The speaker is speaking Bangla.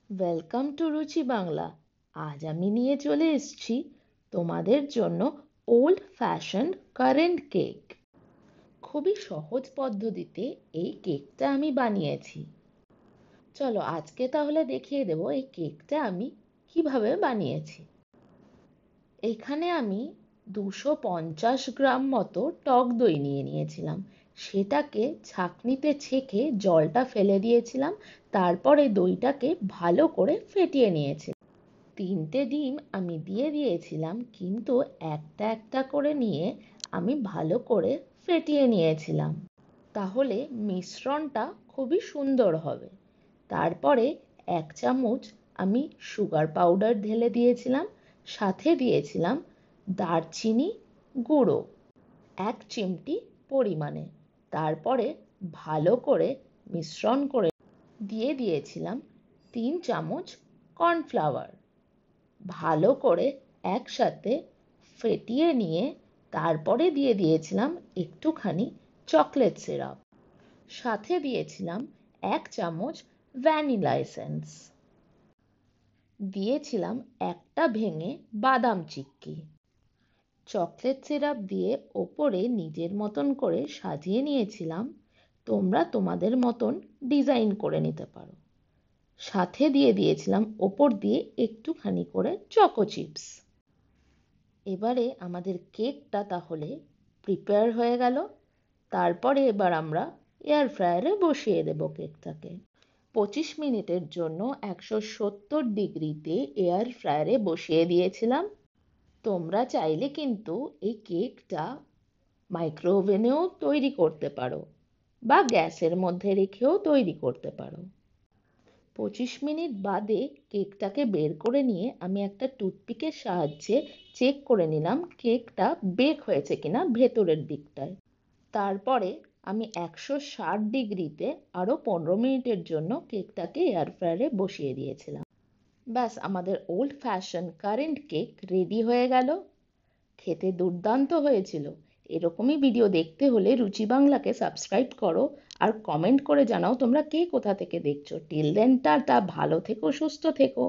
ওয়েলকাম টু রুচি বাংলা। আজ আমি নিয়ে চলে এসেছি তোমাদের জন্য ওল্ড ফ্যাশন কারেন্ট কেক। খুবই সহজ পদ্ধতিতে এই কেকটা আমি বানিয়েছি। চলো আজকে তাহলে দেখিয়ে দেবো এই কেকটা আমি কিভাবে বানিয়েছি। এখানে আমি 250 গ্রাম মতো টক দই নিয়ে নিয়েছিলাম। সেটাকে ছাঁকনিতে ছেঁকে জলটা ফেলে দিয়েছিলাম। তারপরে দইটাকে ভালো করে ফেটিয়ে নিয়েছিলাম। 3টে ডিম আমি দিয়ে দিয়েছিলাম, কিন্তু একটা একটা করে নিয়ে আমি ভালো করে ফেটিয়ে নিয়েছিলাম। তাহলে মিশ্রণটা খুবই সুন্দর হবে। তারপরে 1 চামচ আমি সুগার পাউডার ঢেলে দিয়েছিলাম, সাথে দিয়েছিলাম দারচিনি গুঁড়ো 1 চিমটি পরিমাণে। তারপরে ভালো করে মিশ্রণ করে দিয়ে দিয়েছিলাম 3 চামচ কর্নফ্লাওয়ার। ভালো করে একসাথে ফেটিয়ে নিয়ে তারপরে দিয়ে দিয়েছিলাম একটুখানি চকলেট সিরাপ, সাথে দিয়েছিলাম 1 চামচ ভ্যানিলা এসেন্স, দিয়েছিলাম একটা ভেঙে বাদাম চিক্কি। চকলেট সিরাপ দিয়ে ওপরে নিজের মতন করে সাজিয়ে নিয়েছিলাম। তোমরা তোমাদের মতন ডিজাইন করে নিতে পারো। সাথে দিয়ে দিয়েছিলাম ওপর দিয়ে একটুখানি করে চকো চিপস। এবারে আমাদের কেকটা তাহলে প্রিপেয়ার হয়ে গেল। তারপরে এবার আমরা এয়ার ফ্রায়ারে বসিয়ে দেব কেকটাকে। 25 মিনিটের জন্য 170 ডিগ্রিতে এয়ার ফ্রায়ারে বসিয়ে দিয়েছিলাম। তোমরা চাইলে কিন্তু এই কেকটা মাইক্রোওভেনেও তৈরি করতে পারো বা গ্যাসের মধ্যে রেখেও তৈরি করতে পারো। 25 মিনিট বাদে কেকটাকে বের করে নিয়ে আমি একটা টুথপিকের সাহায্যে চেক করে নিলাম কেকটা বেক হয়েছে কিনা ভেতরের দিকটায়। তারপরে আমি 160 ডিগ্রিতে আরও 15 মিনিটের জন্য কেকটাকে এয়ার ফ্রায়ারে বসিয়ে দিয়েছিলাম। ব্যাস, আমাদের old fashion current cake ready হয়ে গেল। খেতে দুর্দান্ত হয়েছিল। এরকমই ভিডিও দেখতে হলে রুচি বাংলাকে সাবস্ক্রাইব করো আর কমেন্ট করে জানাও তোমরা কে কোথা থেকে দেখছো। টিল দেন টাটা, ভালো থেকো, সুস্থ থেকো।